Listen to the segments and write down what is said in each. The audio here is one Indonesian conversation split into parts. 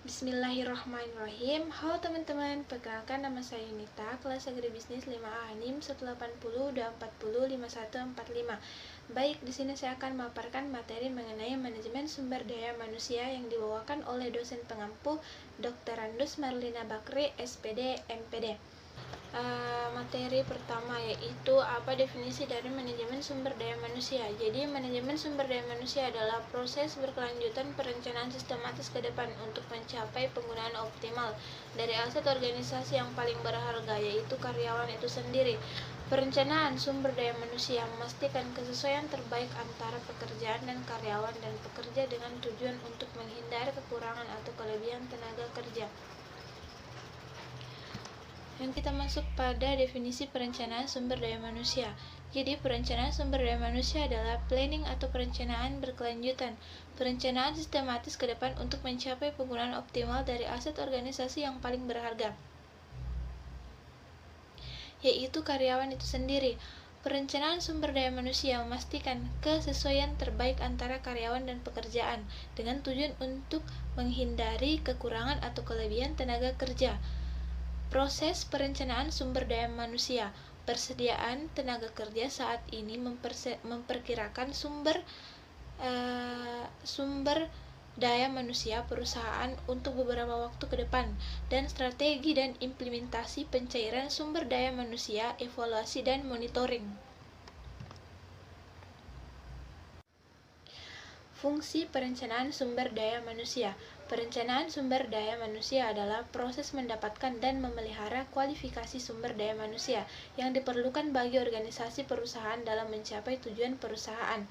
Bismillahirrahmanirrahim. Halo teman-teman, perkenalkan nama saya Nita, kelas Agribisnis 5A NIM 180-240-5145. Baik, di sini saya akan memaparkan materi mengenai manajemen sumber daya manusia yang dibawakan oleh dosen pengampu Dr. Randus Marlina Bakri, SPD, MPD. Materi pertama yaitu apa definisi dari manajemen sumber daya manusia. Jadi manajemen sumber daya manusia adalah proses berkelanjutan perencanaan sistematis ke depan untuk mencapai penggunaan optimal dari aset organisasi yang paling berharga, yaitu karyawan itu sendiri. Perencanaan sumber daya manusia memastikan kesesuaian terbaik antara pekerjaan dan karyawan dan pekerja dengan tujuan untuk menghindari kekurangan atau kelebihan tenaga kerja. Yang kita masuk pada definisi perencanaan sumber daya manusia. Jadi, perencanaan sumber daya manusia adalah planning atau perencanaan berkelanjutan, perencanaan sistematis ke depan untuk mencapai penggunaan optimal dari aset organisasi yang paling berharga, yaitu karyawan itu sendiri. Perencanaan sumber daya manusia memastikan kesesuaian terbaik antara karyawan dan pekerjaan dengan tujuan untuk menghindari kekurangan atau kelebihan tenaga kerja. Proses perencanaan sumber daya manusia. Persediaan tenaga kerja saat ini memperkirakan sumber daya manusia perusahaan untuk beberapa waktu ke depan, dan strategi dan implementasi pencairan sumber daya manusia, evaluasi dan monitoring. Fungsi perencanaan sumber daya manusia. Perencanaan sumber daya manusia adalah proses mendapatkan dan memelihara kualifikasi sumber daya manusia yang diperlukan bagi organisasi perusahaan dalam mencapai tujuan perusahaan.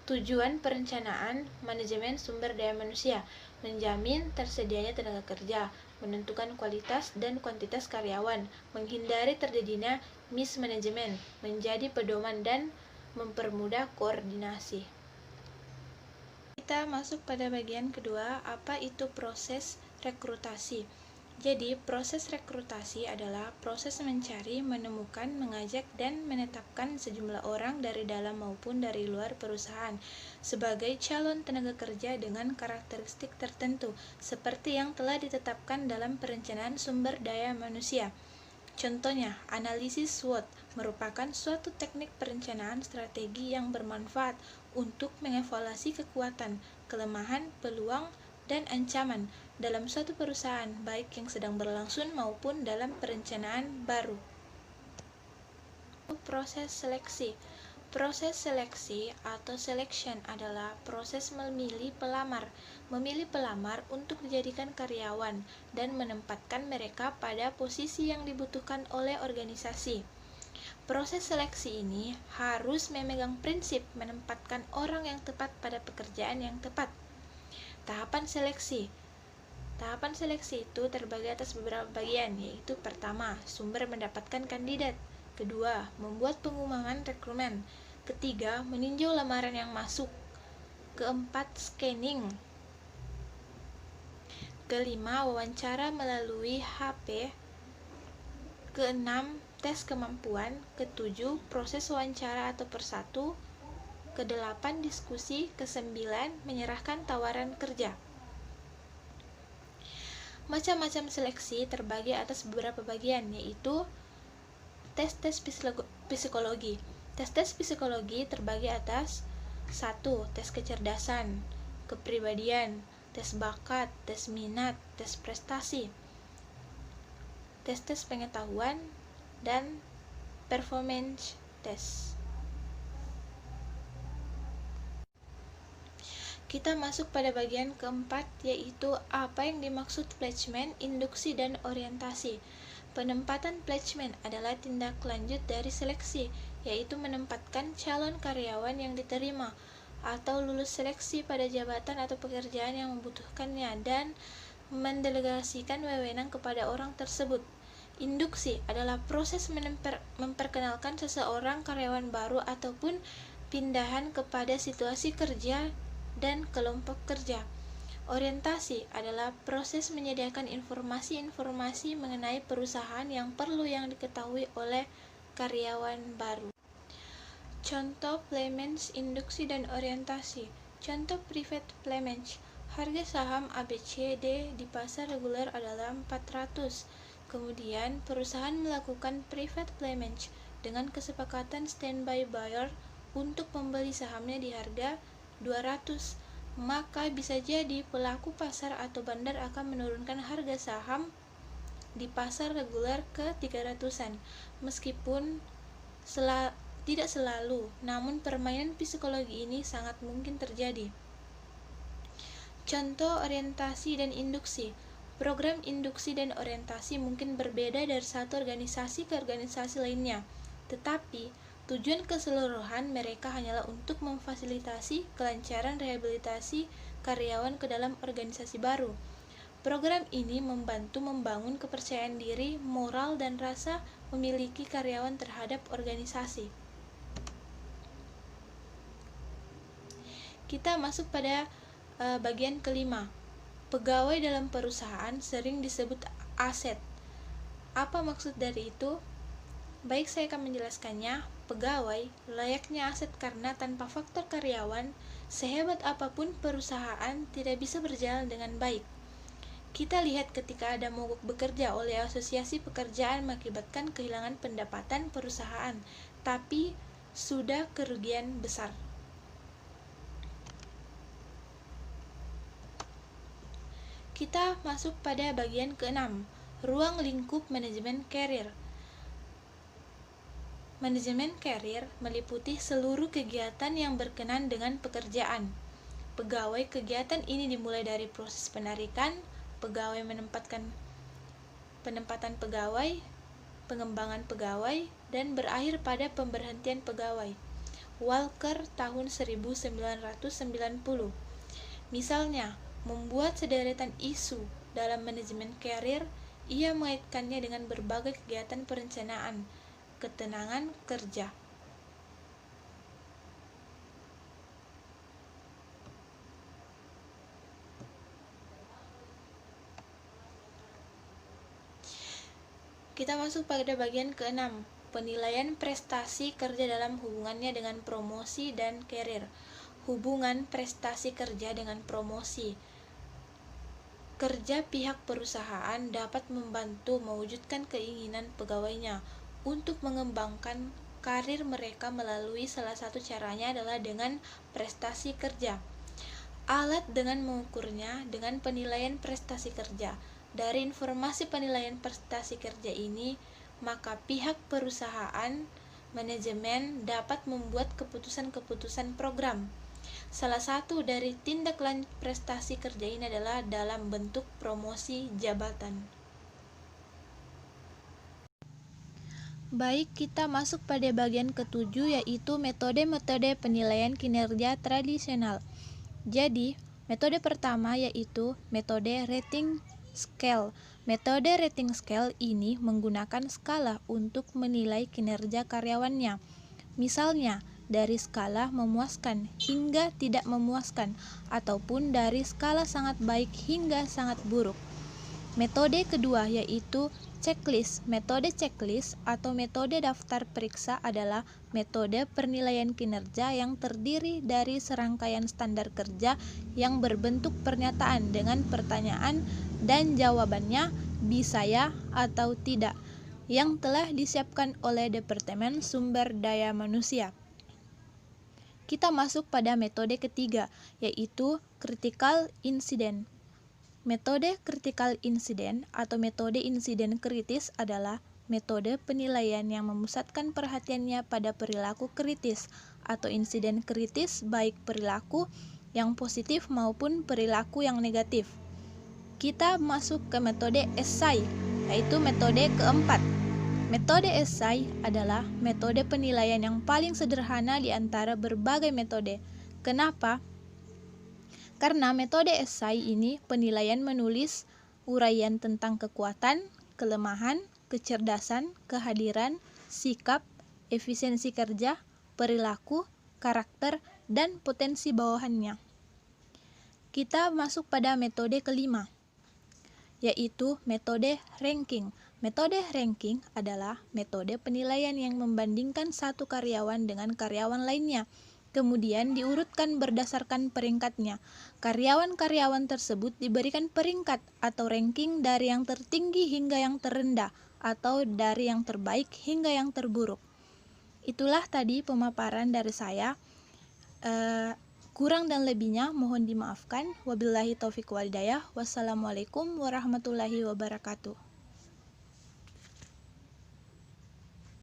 Tujuan perencanaan manajemen sumber daya manusia: menjamin tersedianya tenaga kerja, menentukan kualitas dan kuantitas karyawan, menghindari terjadinya mismanagement, menjadi pedoman dan mempermudah koordinasi. Kita masuk pada bagian kedua, apa itu proses rekrutasi. Jadi, proses rekrutasi adalah proses mencari, menemukan, mengajak, dan menetapkan sejumlah orang dari dalam maupun dari luar perusahaan sebagai calon tenaga kerja dengan karakteristik tertentu, seperti yang telah ditetapkan dalam perencanaan sumber daya manusia. Contohnya, analisis SWOT merupakan suatu teknik perencanaan strategi yang bermanfaat untuk mengevaluasi kekuatan, kelemahan, peluang, dan ancaman dalam suatu perusahaan, baik yang sedang berlangsung maupun dalam perencanaan baru. Proses seleksi. Proses seleksi atau selection adalah proses memilih pelamar untuk dijadikan karyawan dan menempatkan mereka pada posisi yang dibutuhkan oleh organisasi. Proses seleksi ini harus memegang prinsip menempatkan orang yang tepat pada pekerjaan yang tepat. Tahapan seleksi. Tahapan seleksi itu terbagi atas beberapa bagian, yaitu pertama, sumber mendapatkan kandidat. Kedua, membuat pengumuman rekrutmen. Ketiga, meninjau lamaran yang masuk. Keempat, scanning. Kelima, wawancara melalui HP. Keenam, tes kemampuan. Ketujuh, proses wawancara atau persatu. Kedelapan, diskusi. Kesembilan, menyerahkan tawaran kerja. Macam-macam seleksi terbagi atas beberapa bagian, yaitu tes-tes psikologi. Tes-tes psikologi terbagi atas 1. Tes kecerdasan, kepribadian, tes bakat, tes minat, tes prestasi, tes-tes pengetahuan, dan performance test. Kita masuk pada bagian keempat, yaitu apa yang dimaksud placement, induksi, dan orientasi. Penempatan placement adalah tindak lanjut dari seleksi, yaitu menempatkan calon karyawan yang diterima atau lulus seleksi pada jabatan atau pekerjaan yang membutuhkannya dan mendelegasikan wewenang kepada orang tersebut. Induksi adalah proses memperkenalkan seseorang karyawan baru ataupun pindahan kepada situasi kerja dan kelompok kerja. Orientasi adalah proses menyediakan informasi-informasi mengenai perusahaan yang perlu yang diketahui oleh karyawan baru. Contoh placement, induksi, dan orientasi. Contoh private placement: harga saham ABCD di pasar reguler adalah 400. Kemudian, perusahaan melakukan private placement dengan kesepakatan standby buyer untuk membeli sahamnya di harga 200. Maka bisa jadi pelaku pasar atau bandar akan menurunkan harga saham di pasar reguler ke 300-an. Meskipun tidak selalu, namun permainan psikologi ini sangat mungkin terjadi. Contoh orientasi dan induksi. Program induksi dan orientasi mungkin berbeda dari satu organisasi ke organisasi lainnya, tetapi tujuan keseluruhan mereka hanyalah untuk memfasilitasi kelancaran rehabilitasi karyawan ke dalam organisasi baru. Program ini membantu membangun kepercayaan diri, moral, dan rasa memiliki karyawan terhadap organisasi. Kita masuk pada bagian kelima. Pegawai dalam perusahaan sering disebut aset. Apa maksud dari itu? Baik, saya akan menjelaskannya. Pegawai layaknya aset karena tanpa faktor karyawan, sehebat apapun perusahaan tidak bisa berjalan dengan baik. Kita lihat ketika ada mogok bekerja oleh asosiasi pekerjaan mengakibatkan kehilangan pendapatan perusahaan, tapi sudah kerugian besar. Kita masuk pada bagian ke-6, ruang lingkup manajemen karir. Manajemen karir meliputi seluruh kegiatan yang berkenaan dengan pekerjaan. Pegawai kegiatan ini dimulai dari proses penarikan, pegawai penempatan pegawai, pengembangan pegawai, dan berakhir pada pemberhentian pegawai. Walker tahun 1990. Misalnya, membuat sederetan isu dalam manajemen karir, ia mengaitkannya dengan berbagai kegiatan perencanaan, ketenangan kerja. Kita masuk pada bagian ke-6, penilaian prestasi kerja dalam hubungannya dengan promosi dan karir. Hubungan prestasi kerja dengan promosi. Kerja pihak perusahaan dapat membantu mewujudkan keinginan pegawainya untuk mengembangkan karir mereka melalui salah satu caranya adalah dengan prestasi kerja. Alat dengan mengukurnya dengan penilaian prestasi kerja. Dari informasi penilaian prestasi kerja ini, maka pihak perusahaan, manajemen dapat membuat keputusan-keputusan program. Salah satu dari tindak lanjut prestasi kerja ini adalah dalam bentuk promosi jabatan. Baik, kita masuk pada bagian ke-7, yaitu metode-metode penilaian kinerja tradisional. Jadi, metode pertama yaitu metode rating scale. Metode rating scale ini menggunakan skala untuk menilai kinerja karyawannya. Misalnya, dari skala memuaskan hingga tidak memuaskan, ataupun dari skala sangat baik hingga sangat buruk. Metode kedua yaitu checklist. Metode checklist atau metode daftar periksa adalah metode penilaian kinerja yang terdiri dari serangkaian standar kerja yang berbentuk pernyataan dengan pertanyaan dan jawabannya bisa ya atau tidak, yang telah disiapkan oleh Departemen Sumber Daya Manusia. Kita masuk pada metode ketiga, yaitu critical incident. Metode critical incident atau metode insiden kritis adalah metode penilaian yang memusatkan perhatiannya pada perilaku kritis atau insiden kritis, baik perilaku yang positif maupun perilaku yang negatif. Kita masuk ke metode esai, yaitu metode keempat. Metode esai adalah metode penilaian yang paling sederhana di antara berbagai metode. Kenapa? Karena metode esai ini penilaian menulis uraian tentang kekuatan, kelemahan, kecerdasan, kehadiran, sikap, efisiensi kerja, perilaku, karakter, dan potensi bawahannya. Kita masuk pada metode kelima, yaitu metode ranking. Metode ranking adalah metode penilaian yang membandingkan satu karyawan dengan karyawan lainnya. Kemudian diurutkan berdasarkan peringkatnya. Karyawan-karyawan tersebut diberikan peringkat atau ranking dari yang tertinggi hingga yang terendah, atau dari yang terbaik hingga yang terburuk. Itulah tadi pemaparan dari saya. Kurang dan lebihnya mohon dimaafkan. Wabillahi taufiq wal hidayah. Wassalamualaikum warahmatullahi wabarakatuh.